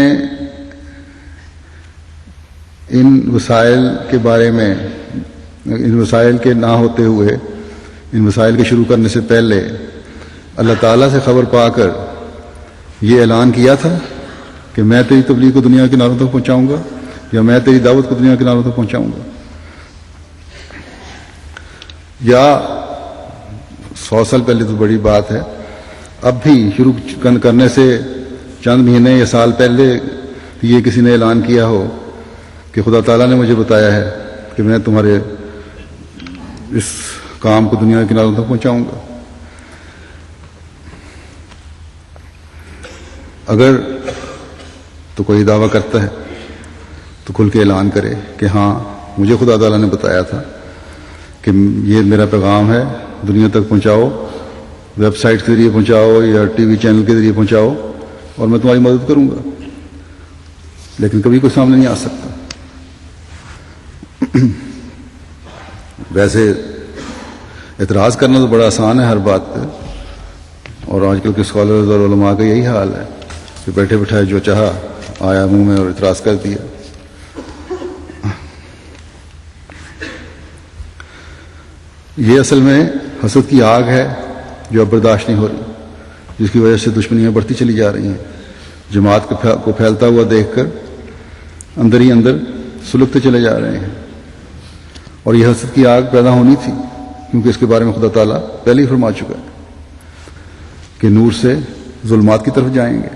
A: ان وسائل کے بارے میں، ان وسائل کے نہ ہوتے ہوئے، ان وسائل کے شروع کرنے سے پہلے اللہ تعالیٰ سے خبر پا کر یہ اعلان کیا تھا کہ میں تیری تبلیغ کو دنیا کے کناروں تک پہنچاؤں گا، یا میں تیری دعوت کو دنیا کے کناروں تک پہنچاؤں گا؟ یا 100 سال پہلے تو بڑی بات ہے، اب بھی شروع کرنے سے چند مہینے یا سال پہلے یہ کسی نے اعلان کیا ہو کہ خدا تعالیٰ نے مجھے بتایا ہے کہ میں تمہارے اس کام کو دنیا کے کناروں تک پہنچاؤں گا. اگر تو کوئی دعویٰ کرتا ہے تو کھل کے اعلان کرے کہ ہاں مجھے خدا تعالیٰ نے بتایا تھا کہ یہ میرا پیغام ہے، دنیا تک پہنچاؤ، ویب سائٹ کے ذریعے پہنچاؤ یا ٹی وی چینل کے ذریعے پہنچاؤ، اور میں تمہاری مدد کروں گا. لیکن کبھی کوئی سامنے نہیں آ سکتا. ویسے اعتراض کرنا تو بڑا آسان ہے ہر بات پہ، اور آج کل کے اسکالرز اور علماء کا یہی حال ہے کہ بیٹھے بٹھائے جو چاہا آیا منہ میں اور اعتراض کر دیا. یہ اصل میں حسد کی آگ ہے جو اب برداشت نہیں ہو رہی، جس کی وجہ سے دشمنیاں بڑھتی چلی جا رہی ہیں. جماعت کو پھیلتا ہوا دیکھ کر اندر ہی اندر سلگتے چلے جا رہے ہیں. اور یہ حسد کی آگ پیدا ہونی تھی کیونکہ اس کے بارے میں خدا تعالیٰ پہلے ہی فرما چکا ہے کہ نور سے ظلمات کی طرف جائیں گے.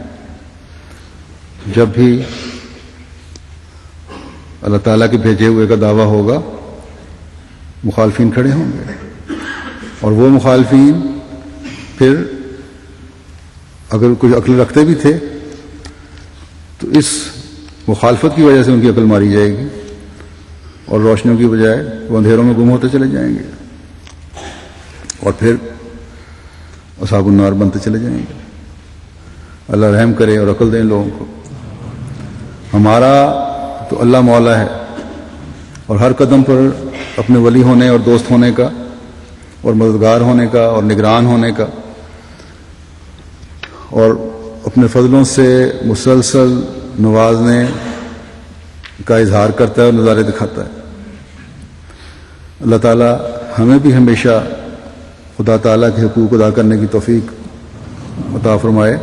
A: جب بھی اللہ تعالیٰ کے بھیجے ہوئے کا دعویٰ ہوگا مخالفین کھڑے ہوں گے، اور وہ مخالفین پھر اگر کچھ عقل رکھتے بھی تھے تو اس مخالفت کی وجہ سے ان کی عقل ماری جائے گی، اور روشنیوں کی بجائے وہ اندھیروں میں گم ہوتے چلے جائیں گے، اور پھر اصحاب النار بنتے چلے جائیں گے. اللہ رحم کرے اور عقل دیں لوگوں کو. ہمارا تو اللہ مولا ہے، اور ہر قدم پر اپنے ولی ہونے اور دوست ہونے کا اور مددگار ہونے کا اور نگران ہونے کا اور اپنے فضلوں سے مسلسل نوازنے کا اظہار کرتا ہے اور نظارے دکھاتا ہے. اللہ تعالیٰ ہمیں بھی ہمیشہ خدا تعالیٰ کے حقوق ادا کرنے کی توفیق عطا فرمائے،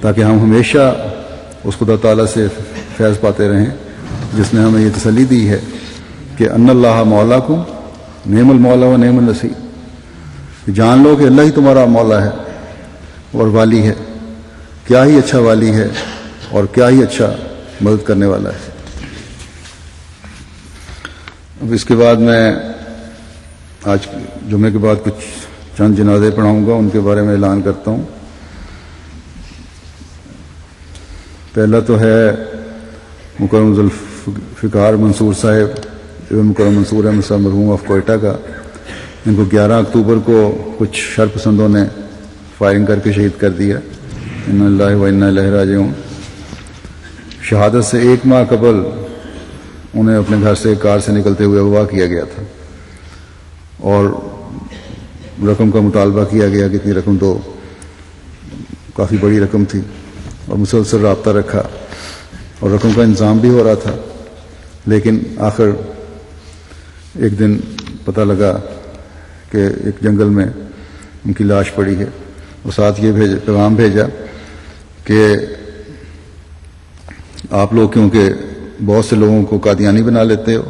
A: تاکہ ہم ہمیشہ اس خدا تعالیٰ سے فیض پاتے رہیں جس نے ہمیں یہ تسلی دی ہے کہ ان اللہ مولاکم نعم المولا و نعم النصیر. جان لو کہ اللہ ہی تمہارا مولا ہے اور والی ہے، کیا ہی اچھا والی ہے اور کیا ہی اچھا مدد کرنے والا ہے. اب اس کے بعد میں آج جمعے کے بعد کچھ چند جنازے پڑھاؤں گا، ان کے بارے میں اعلان کرتا ہوں. پہلا تو ہے مکرم ذوالفقار منصور صاحب ابن مکرم منصور احمد صاحب مرحوم آف کوئٹہ کا. ان کو 11 اکتوبر کو کچھ شر پسندوں نے فائرنگ کر کے شہید کر دیا. انا للہ و انا الیہ راجعون. شہادت سے 1 ماہ قبل انہیں اپنے گھر سے کار سے نکلتے ہوئے اغوا کیا گیا تھا، اور رقم کا مطالبہ کیا گیا کہ اتنی رقم دو. کافی بڑی رقم تھی، اور مسلسل رابطہ رکھا اور رقم کا انتظام بھی ہو رہا تھا. لیکن آخر ایک دن پتہ لگا کہ ایک جنگل میں ان کی لاش پڑی ہے، اور ساتھ یہ پیغام بھیجا کہ آپ لوگ کیونکہ بہت سے لوگوں کو قادیانی بنا لیتے ہو،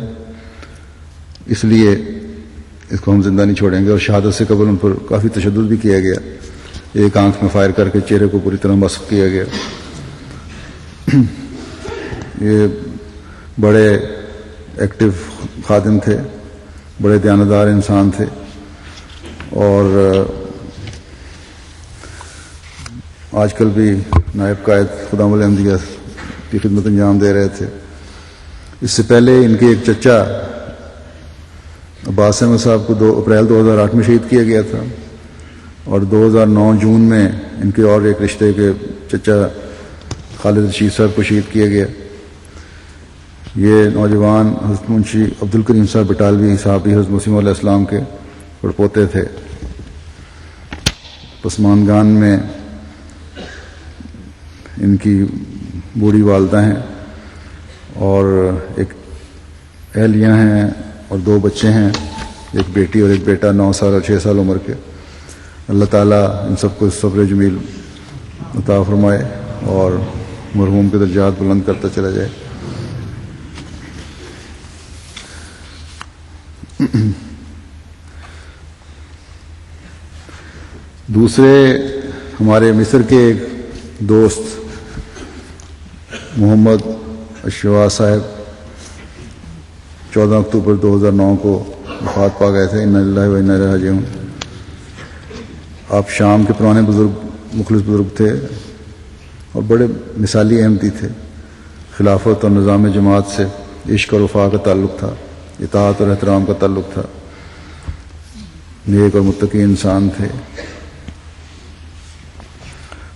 A: اس لیے اس کو ہم زندہ نہیں چھوڑیں گے۔ اور شہادت سے قبل ان پر کافی تشدد بھی کیا گیا، ایک آنکھ میں فائر کر کے چہرے کو پوری طرح مسخ کیا گیا۔ یہ بڑے ایکٹیو خادم تھے، بڑے دیانتدار انسان تھے، اور آج کل بھی نائب قائد خدام الانبیاء کی خدمت انجام دے رہے تھے۔ اس سے پہلے ان کے ایک چچا عباس احمد صاحب کو 2 اپریل 2008 میں شہید کیا گیا تھا، اور 2009 جون میں ان کے اور ایک رشتے کے چچا خالد رشید صاحب کو شہید کیا گیا۔ یہ نوجوان حضرت منشی عبد الکریم صاحب بٹالوی صحابی حضرت مسیم علیہ السلام کے پڑپوتے تھے۔ پسمانگان میں ان کی بوڑھی والدہ ہیں، اور ایک اہلیہ ہیں، اور 2 بچے ہیں، ایک بیٹی اور ایک بیٹا 9 سال اور 6 سال عمر کے۔ اللہ تعالیٰ ان سب کو صبر جمیل عطا فرمائے اور مرحوم کے درجات بلند کرتا چلا جائے۔ دوسرے ہمارے مصر کے ایک دوست محمد اشوا صاحب 14 اکتوبر 2009 کو وفات پا گئے تھے۔ انا للہ و انا الیہ راجعون۔ آپ شام کے پرانے بزرگ، مخلص بزرگ تھے، اور بڑے مثالی احمدی تھے۔ خلافت اور نظام جماعت سے عشق اور وفا کا تعلق تھا، اطاعت اور احترام کا تعلق تھا، نیک اور متقی انسان تھے۔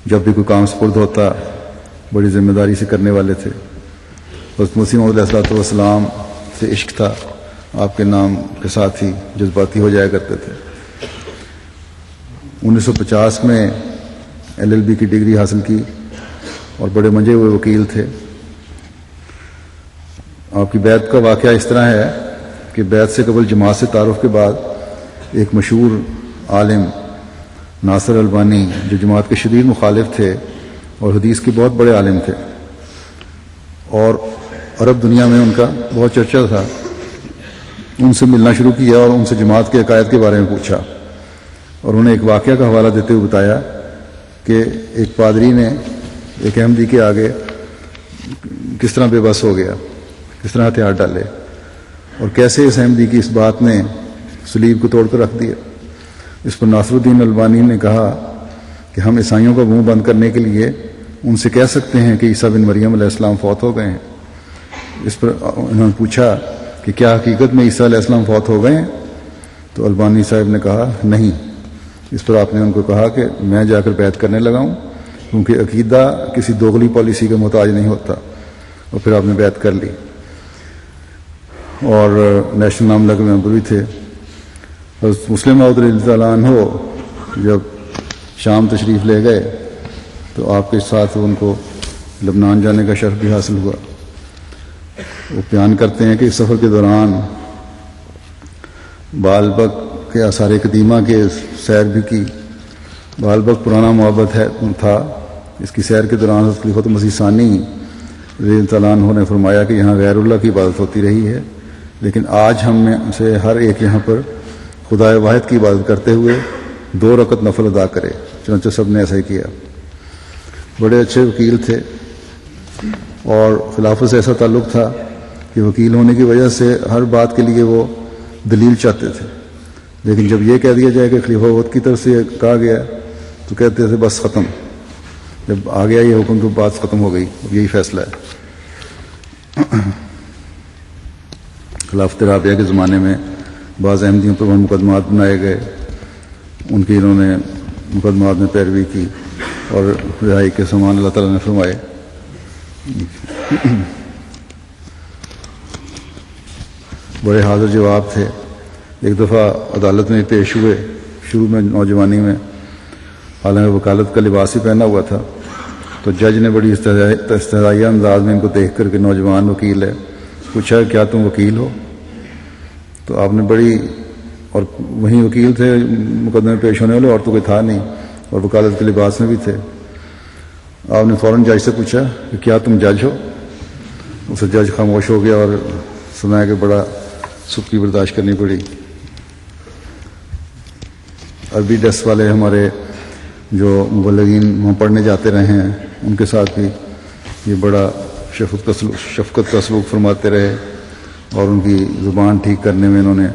A: جب بھی کوئی کام سپرد ہوتا بڑی ذمہ داری سے کرنے والے تھے۔ حضرت مسیح موعود علیہ السلام سے عشق تھا، آپ کے نام کے ساتھ ہی جذباتی ہو جایا کرتے تھے۔ 1950 میں LLB کی ڈگری حاصل کی، اور بڑے منجے ہوئے وکیل تھے۔ آپ کی بیعت کا واقعہ اس طرح ہے کہ بیعت سے قبل جماعت سے تعارف کے بعد ایک مشہور عالم ناصر البانی، جو جماعت کے شدید مخالف تھے اور حدیث کے بہت بڑے عالم تھے، اور عرب دنیا میں ان کا بہت چرچا تھا، ان سے ملنا شروع کیا اور ان سے جماعت کے عقائد کے بارے میں پوچھا، اور انہیں ایک واقعہ کا حوالہ دیتے ہوئے بتایا کہ ایک پادری نے ایک احمدی کے آگے کس طرح بے بس ہو گیا، کس طرح ہتھیار ڈالے، اور کیسے اس احمدی کی اس بات نے صلیب کو توڑ کر رکھ دیا۔ اس پر ناصر الدین البانی نے کہا کہ ہم عیسائیوں کا منہ بند کرنے کے لیے ان سے کہہ سکتے ہیں کہ عیسیٰ بن مریم علیہ السلام فوت ہو گئے ہیں۔ اس پر انہوں نے پوچھا کہ کیا حقیقت میں عیسیٰ علیہ السلام فوت ہو گئے ہیں؟ تو البانی صاحب نے کہا نہیں۔ اس پر آپ نے ان کو کہا کہ میں جا کر بیعت کرنے لگا ہوں، کیونکہ عقیدہ کسی دوغلی پالیسی کا محتاج نہیں ہوتا، اور پھر آپ نے بیعت کر لی، اور نیشنل عاملہ کے ممبر بھی تھے۔ حضرت مسلم موعود رضی اللہ عنہ جب شام تشریف لے گئے تو آپ کے ساتھ ان کو لبنان جانے کا شرف بھی حاصل ہوا۔ وہ بیان کرتے ہیں کہ اس سفر کے دوران بالبک کے آثار قدیمہ کے سیر بھی کی۔ بالبک پرانا معبد تھا، اس کی سیر کے دوران حضرت خلیفۃ مسیح ثانی رضی اللہ عنہ نے فرمایا کہ یہاں غیر اللہ کی عبادت ہوتی رہی ہے، لیکن آج ہم میں سے ہر ایک یہاں پر خدا واحد کی عبادت کرتے ہوئے 2 رکعت نفل ادا کرے۔ چنانچہ سب نے ایسا ہی کیا۔ بڑے اچھے وکیل تھے، اور خلافت سے ایسا تعلق تھا کہ وکیل ہونے کی وجہ سے ہر بات کے لیے وہ دلیل چاہتے تھے، لیکن جب یہ کہہ دیا جائے کہ خلیفہ وقت کی طرف سے یہ کہا گیا تو کہتے تھے بس ختم، جب آ گیا یہ حکم تو بات ختم ہو گئی، یہی فیصلہ ہے۔ خلافت رابعہ کے زمانے میں بعض احمدیوں پر مقدمات بنائے گئے، ان کی انہوں نے مقدمات میں پیروی کی اور رہائی کے سامان اللہ تعالیٰ نے فرمائے۔ بڑے حاضر جواب تھے۔ ایک دفعہ عدالت میں پیش ہوئے، شروع میں نوجوانی میں، حالانکہ وکالت کا لباس ہی پہنا ہوا تھا، تو جج نے بڑی استحضائیہ انداز میں ان کو دیکھ کر کے نوجوان وکیل ہے پوچھا کیا تم وکیل ہو؟ تو آپ نے بڑی، اور وہیں وکیل تھے مقدمے پیش ہونے والے، اور تو کوئی تھا نہیں، اور وکالت کے لباس میں بھی تھے۔ آپ نے فوراً جج سے پوچھا کہ کیا تم جج ہو؟ اسے جج خاموش ہو گیا اور سنایا کہ بڑا سکی برداشت کرنی پڑی. عربی ڈیسک والے ہمارے جو مبلغین وہاں پڑھنے جاتے رہے ہیں ان کے ساتھ بھی یہ بڑا شفقت کا سلوک فرماتے رہے اور ان کی زبان ٹھیک کرنے میں انہوں نے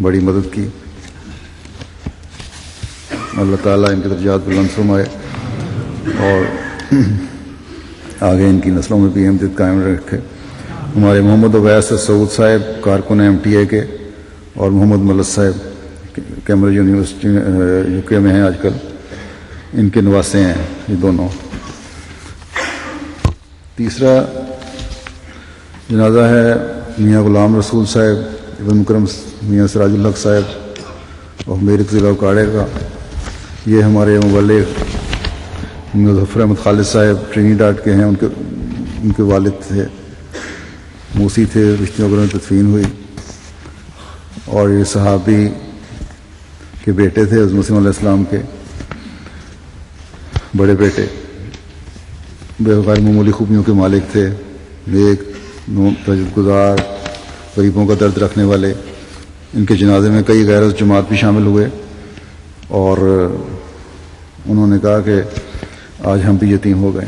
A: بڑی مدد کی. اللہ تعالیٰ ان کے درجات بلند فرمائے اور آگے ان کی نسلوں میں بھی امجد قائم رکھے. ہمارے محمد اویس سعود صاحب کارکن MTA کے اور محمد ملک صاحب کیمبرج یونیورسٹی UK میں ہیں آج کل، ان کے نواسے ہیں یہ دونوں. تیسرا جنازہ ہے میاں غلام رسول صاحب ابن مکرم میاں سراج الحق صاحب اور میرک ضلع اکاڑے کا. یہ ہمارے مبلغ مظفر احمد خالد صاحب ٹرینیڈاڈ کے ہیں، ان کے والد تھے، موسی تھے، رشتوں میں تدفین ہوئی. اور یہ صحابی کے بیٹے تھے حضرت مسیح علیہ السلام کے بڑے بیٹے، بے غیر معمولی خوبیوں کے مالک تھے، نیک، تجد گزار، غریبوں کا درد رکھنے والے. ان کے جنازے میں کئی غیر جماعت بھی شامل ہوئے اور انہوں نے کہا کہ آج ہم بھی یتیم ہو گئے.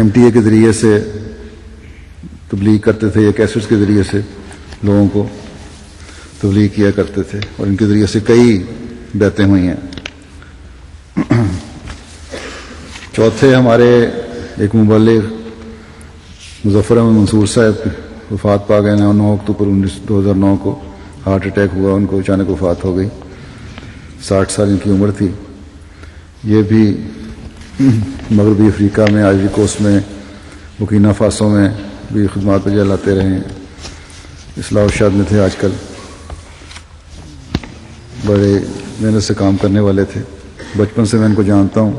A: MTA کے ذریعے سے تبلیغ کرتے تھے، یہ کیسٹس کے ذریعے سے لوگوں کو تبلیغ کیا کرتے تھے اور ان کے ذریعے سے کئی بیعتیں ہوئی ہیں. چوتھے ہمارے ایک مبلغ مظفر احمد منصور صاحب وفات پا گئے 9 اکتوبر 2009 کو. ہارٹ اٹیک ہوا، ان کو اچانک وفات ہو گئی، 60 سال ان کی عمر تھی. یہ بھی مغربی افریقہ میں، آئیوری کوسٹ میں، بورکینا فاسو میں بھی خدمات بجا لاتے رہے ہیں. اصلاح ارشاد میں تھے آج کل، بڑے محنت سے کام کرنے والے تھے. بچپن سے میں ان کو جانتا ہوں.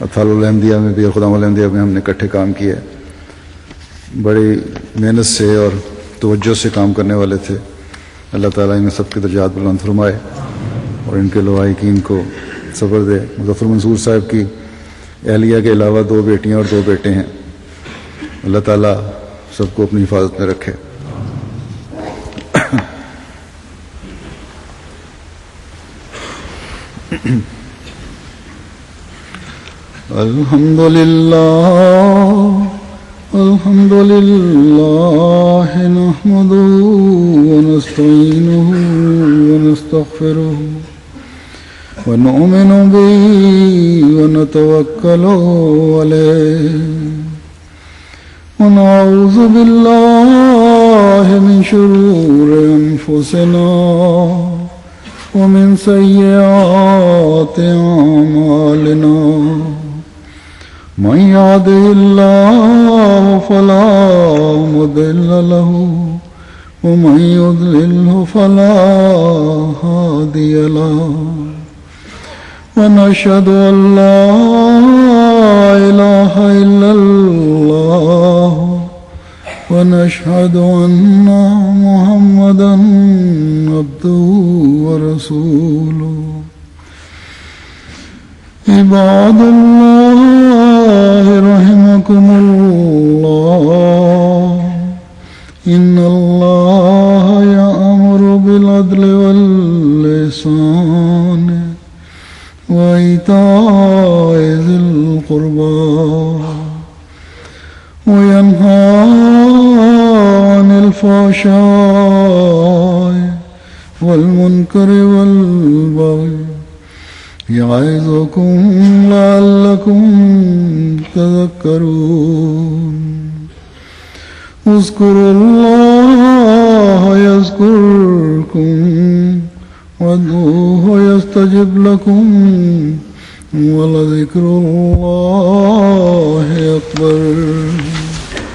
A: اطفال الحمدیہ میں بھی اور خدام الحمدیہ میں ہم نے اکٹھے کام کیا. بڑی محنت سے اور توجہ سے کام کرنے والے تھے. اللہ تعالیٰ ان سب کے درجات بلند فرمائے اور ان کے لواحقین کو صبر دے. مظفر منصور صاحب کی اہلیہ کے علاوہ 2 بیٹیاں اور 2 بیٹے ہیں. اللہ تعالیٰ سب کو اپنی حفاظت میں رکھے. الحمد للہ نحمده ونستعینه ونستغفره ونؤمن به ونتوکل علیہ ونعوذ باللہ من شرور انفسنا ومن سیئات اعمالنا من يهده الله فلا مضل له ومن يضلله فلا هادي له ونشهد أن لا إله إلا الله ونشهد أن محمدا عبده ورسوله. عباد الله رحمكم الله إن الله يأمر بالعدل والإحسان وإيتاء ذي القربى وينهى عن الفحشاء والمنكر والبغي يعظكم لعلكم تذكرون. اذكروا الله يذكركم وادعوه يستجب لكم ولذكر الله أكبر.